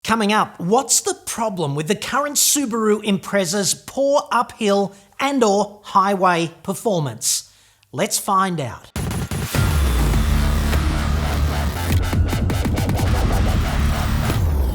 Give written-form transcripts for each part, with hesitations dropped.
Coming up, what's the problem with the current Subaru Impreza's poor uphill and/or highway performance? Let's find out.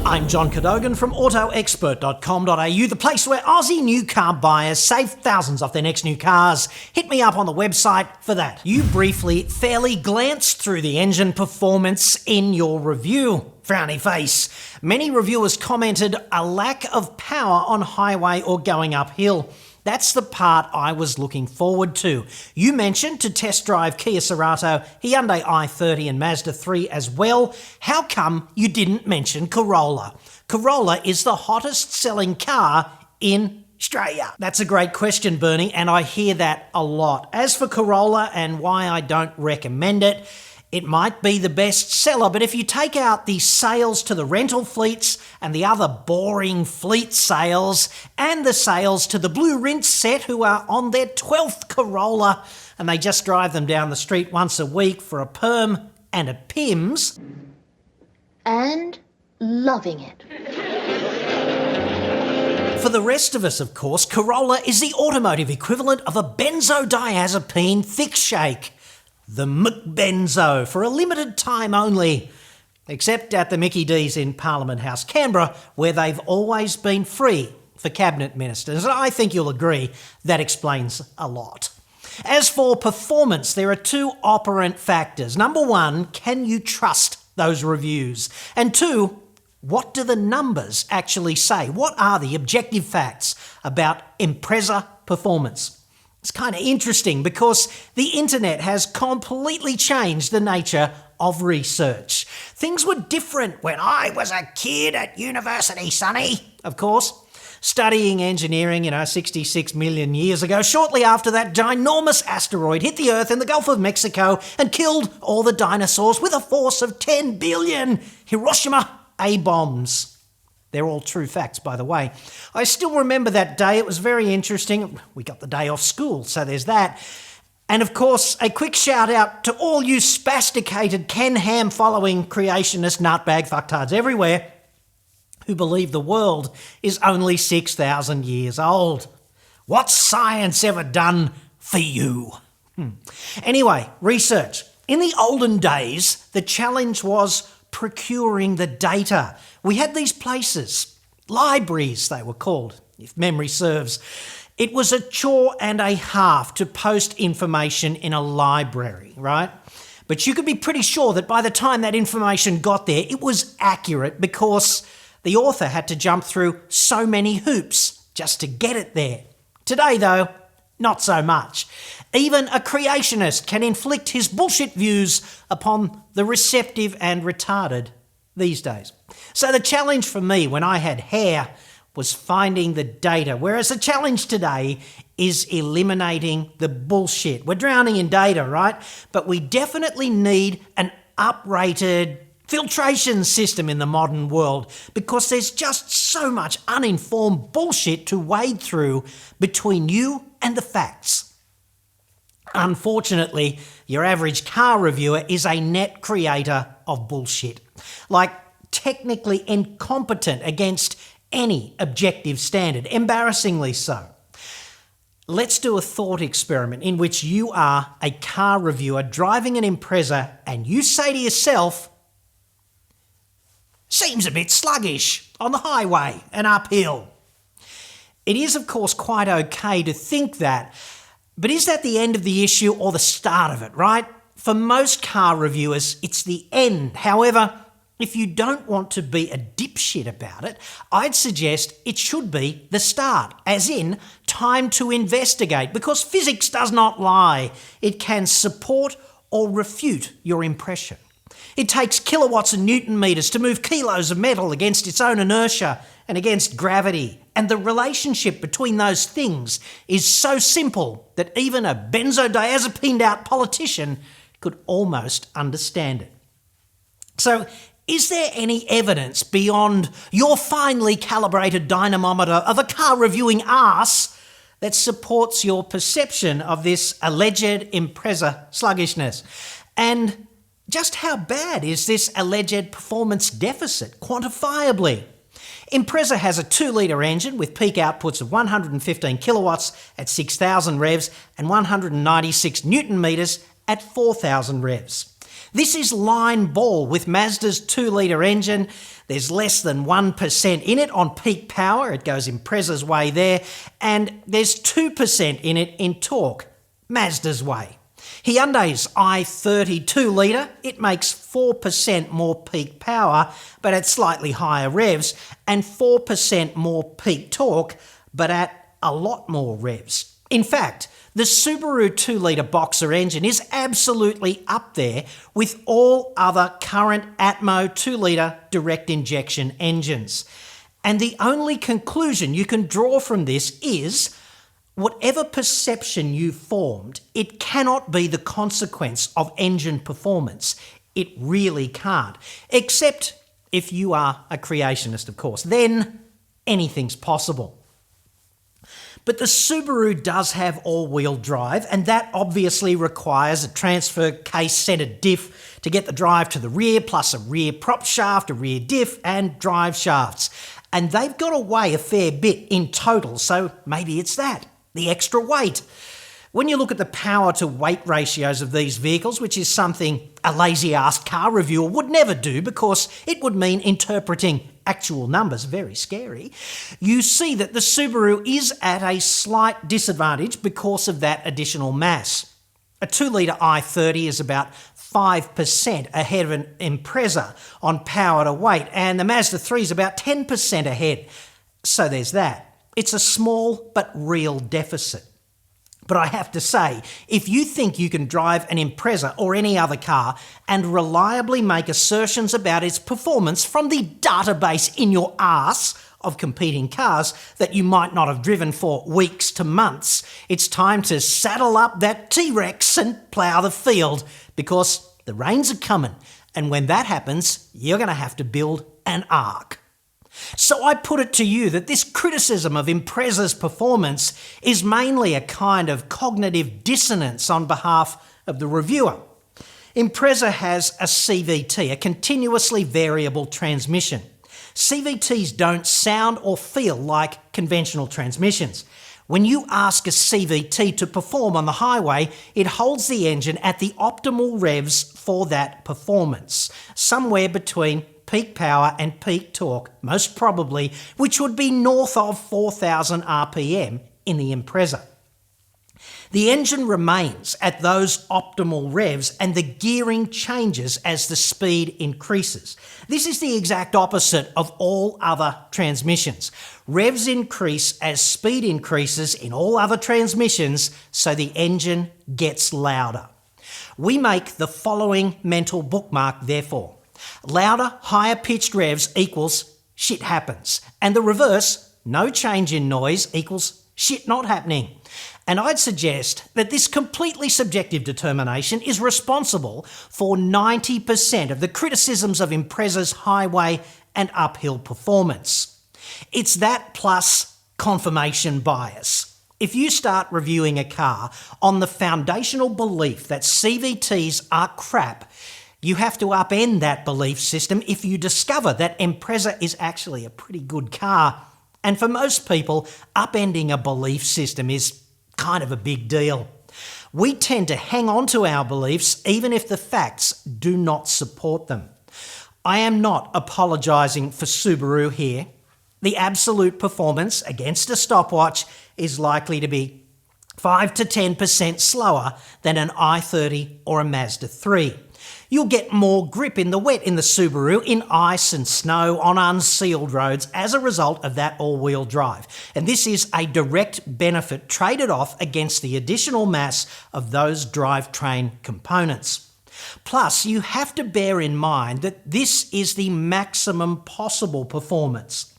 I'm John Cadogan from AutoExpert.com.au, the place where Aussie new car buyers save thousands off their next new cars. Hit me up on the website for that. You briefly, fairly glanced through the engine performance in your review. Frowny face. Many reviewers commented a lack of power on highway or going uphill. That's the part I was looking forward to. You mentioned to test drive Kia Cerato, Hyundai i30 and Mazda 3 as well. How come you didn't mention Corolla? Corolla is the hottest selling car in Australia. That's a great question, Bernie, and I hear that a lot. As for Corolla and why I don't recommend it, it might be the best seller, but if you take out the sales to the rental fleets and the other boring fleet sales and the sales to the blue rinse set who are on their 12th Corolla and they just drive them down the street once a week for a perm and a PIMS. And loving it. For the rest of us, of course, Corolla is the automotive equivalent of a benzodiazepine thick shake. The McBenzo, for a limited time only, except at the Mickey D's in Parliament House, Canberra, where they've always been free for cabinet ministers. And I think you'll agree that explains a lot. As for performance, there are two operant factors. Number one, can you trust those reviews? And two, what do the numbers actually say? What are the objective facts about Impreza performance? It's kind of interesting because the internet has completely changed the nature of research. Things were different when I was a kid at university, sonny, of course. Studying engineering, 66 million years ago, shortly after that ginormous asteroid hit the Earth in the Gulf of Mexico and killed all the dinosaurs with a force of 10 billion Hiroshima A-bombs. They're all true facts, by the way. I still remember that day. It was very interesting. We got the day off school, so there's that. And of course, a quick shout out to all you spasticated Ken Ham following creationist nutbag fucktards everywhere who believe the world is only 6,000 years old. What's science ever done for you? Anyway, research. In the olden days, the challenge was procuring the data. We had these places, libraries they were called, if memory serves. It was a chore and a half to post information in a library, right? But you could be pretty sure that by the time that information got there, it was accurate because the author had to jump through so many hoops just to get it there. Today, though, not so much. Even a creationist can inflict his bullshit views upon the receptive and retarded these days. So the challenge for me when I had hair was finding the data, whereas the challenge today is eliminating the bullshit. We're drowning in data, right? But we definitely need an uprated filtration system in the modern world because there's just so much uninformed bullshit to wade through between you and the facts. Unfortunately, your average car reviewer is a net creator of bullshit. Like, technically incompetent against any objective standard, embarrassingly so. Let's do a thought experiment in which you are a car reviewer driving an Impreza and you say to yourself, seems a bit sluggish on the highway and uphill. It is, of course, quite okay to think that, but is that the end of the issue or the start of it, right? For most car reviewers, it's the end. However, if you don't want to be a dipshit about it, I'd suggest it should be the start, as in time to investigate, because physics does not lie. It can support or refute your impression. It takes kilowatts and newton meters to move kilos of metal against its own inertia and against gravity. And the relationship between those things is so simple that even a benzodiazepined-out politician could almost understand it. So, is there any evidence beyond your finely calibrated dynamometer of a car reviewing arse that supports your perception of this alleged Impreza sluggishness? And just how bad is this alleged performance deficit, quantifiably? Impreza has a 2-litre engine with peak outputs of 115 kilowatts at 6,000 revs and 196 newton metres at 4,000 revs. This is line ball with Mazda's 2-litre engine. There's less than 1% in it on peak power. It goes Impreza's way there. And there's 2% in it in torque, Mazda's way. Hyundai's i30 2-litre, it makes 4% more peak power, but at slightly higher revs, and 4% more peak torque, but at a lot more revs. In fact, the Subaru 2-litre boxer engine is absolutely up there with all other current Atmo 2-litre direct injection engines. And the only conclusion you can draw from this is, whatever perception you formed, it cannot be the consequence of engine performance. It really can't. Except if you are a creationist, of course. Then anything's possible. But the Subaru does have all-wheel drive, and that obviously requires a transfer case-centred diff to get the drive to the rear, plus a rear prop shaft, a rear diff, and drive shafts. And they've got to weigh a fair bit in total, so maybe it's that, the extra weight. When you look at the power to weight ratios of these vehicles, which is something a lazy-ass car reviewer would never do because it would mean interpreting actual numbers, very scary, you see that the Subaru is at a slight disadvantage because of that additional mass. A 2-litre i30 is about 5% ahead of an Impreza on power to weight, and the Mazda 3 is about 10% ahead. So there's that. It's a small but real deficit. But I have to say, if you think you can drive an Impreza or any other car and reliably make assertions about its performance from the database in your arse of competing cars that you might not have driven for weeks to months, it's time to saddle up that T-Rex and plough the field, because the rains are coming, and when that happens, you're going to have to build an ark. So I put it to you that this criticism of Impreza's performance is mainly a kind of cognitive dissonance on behalf of the reviewer. Impreza has a CVT, a continuously variable transmission. CVTs don't sound or feel like conventional transmissions. When you ask a CVT to perform on the highway, it holds the engine at the optimal revs for that performance, somewhere between peak power and peak torque, most probably, which would be north of 4,000 RPM in the Impreza. The engine remains at those optimal revs and the gearing changes as the speed increases. This is the exact opposite of all other transmissions. Revs increase as speed increases in all other transmissions, so the engine gets louder. We make the following mental bookmark, therefore. Louder, higher pitched revs equals shit happens. And the reverse, no change in noise, equals shit not happening. And I'd suggest that this completely subjective determination is responsible for 90% of the criticisms of Impreza's highway and uphill performance. It's that plus confirmation bias. If you start reviewing a car on the foundational belief that CVTs are crap, you have to upend that belief system if you discover that Impreza is actually a pretty good car. And for most people, upending a belief system is kind of a big deal. We tend to hang on to our beliefs even if the facts do not support them. I am not apologising for Subaru here. The absolute performance against a stopwatch is likely to be 5 to 10% slower than an i30 or a Mazda 3. You'll get more grip in the wet in the Subaru, in ice and snow, on unsealed roads as a result of that all-wheel drive. And this is a direct benefit traded off against the additional mass of those drivetrain components. Plus, you have to bear in mind that this is the maximum possible performance.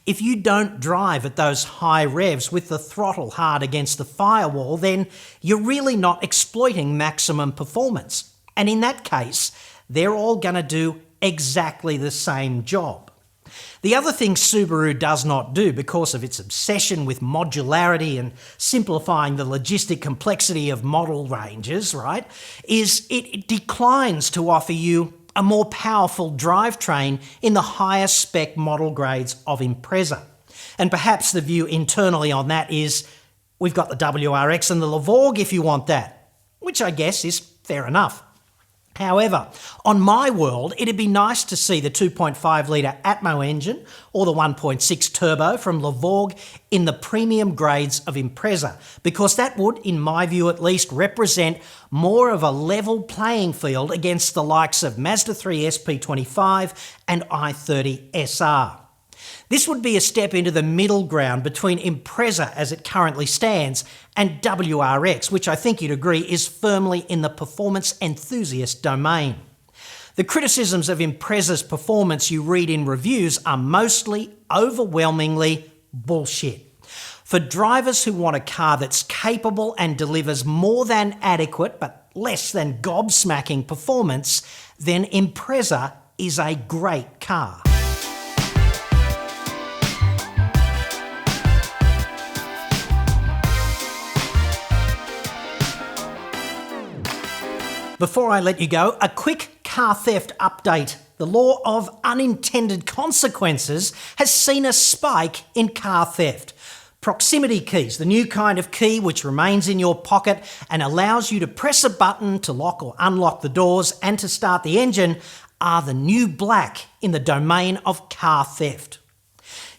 If you don't drive at those high revs with the throttle hard against the firewall, then you're really not exploiting maximum performance. And in that case, they're all going to do exactly the same job. The other thing Subaru does not do, because of its obsession with modularity and simplifying the logistic complexity of model ranges, right, is it declines to offer you a more powerful drivetrain in the higher spec model grades of Impreza. And perhaps the view internally on that is, we've got the WRX and the Levorg if you want that, which I guess is fair enough. However, on my world, it'd be nice to see the 2.5 litre Atmo engine or the 1.6 turbo from Levorg in the premium grades of Impreza, because that would, in my view at least, represent more of a level playing field against the likes of Mazda 3 SP25 and i30 SR. This would be a step into the middle ground between Impreza as it currently stands and WRX, which I think you'd agree is firmly in the performance enthusiast domain. The criticisms of Impreza's performance you read in reviews are mostly, overwhelmingly, bullshit. For drivers who want a car that's capable and delivers more than adequate but less than gobsmacking performance, then Impreza is a great car. Before I let you go, a quick car theft update. The law of unintended consequences has seen a spike in car theft. Proximity keys, the new kind of key which remains in your pocket and allows you to press a button to lock or unlock the doors and to start the engine, are the new black in the domain of car theft.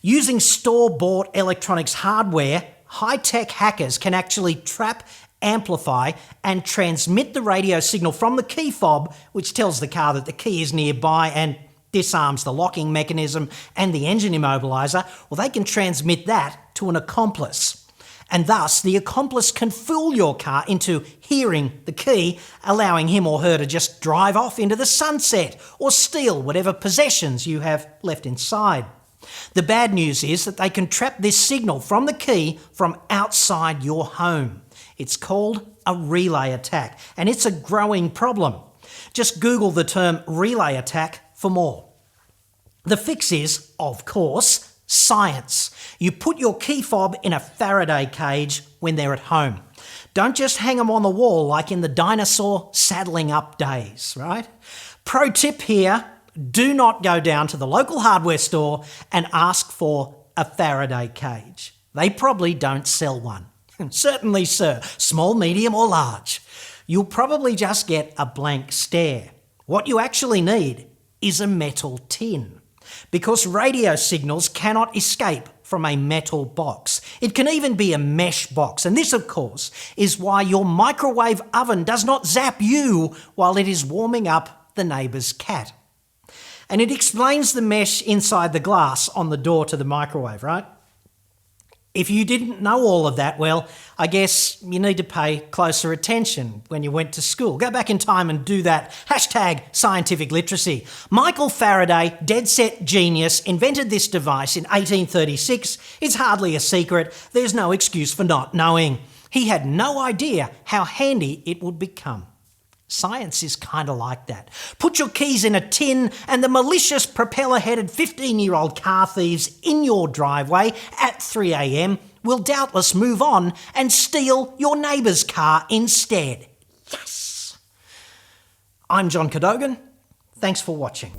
Using store-bought electronics hardware, high-tech hackers can actually trap, amplify and transmit the radio signal from the key fob, which tells the car that the key is nearby and disarms the locking mechanism and the engine immobiliser. Well, they can transmit that to an accomplice. And thus, the accomplice can fool your car into hearing the key, allowing him or her to just drive off into the sunset or steal whatever possessions you have left inside. The bad news is that they can trap this signal from the key from outside your home. It's called a relay attack, and it's a growing problem. Just Google the term relay attack for more. The fix is, of course, science. You put your key fob in a Faraday cage when they're at home. Don't just hang them on the wall like in the dinosaur saddling up days, right? Pro tip here, do not go down to the local hardware store and ask for a Faraday cage. They probably don't sell one. Certainly, sir, small, medium or large. You'll probably just get a blank stare. What you actually need is a metal tin, because radio signals cannot escape from a metal box. It can even be a mesh box, and this, of course, is why your microwave oven does not zap you while it is warming up the neighbour's cat. And it explains the mesh inside the glass on the door to the microwave, right? If you didn't know all of that, well, I guess you need to pay closer attention when you went to school. Go back in time and do that. #scientific literacy. Michael Faraday, dead set genius, invented this device in 1836. It's hardly a secret. There's no excuse for not knowing. He had no idea how handy it would become. Science is kind of like that. Put your keys in a tin and the malicious propeller-headed 15-year-old car thieves in your driveway at 3 a.m. will doubtless move on and steal your neighbour's car instead. Yes! I'm John Cadogan. Thanks for watching.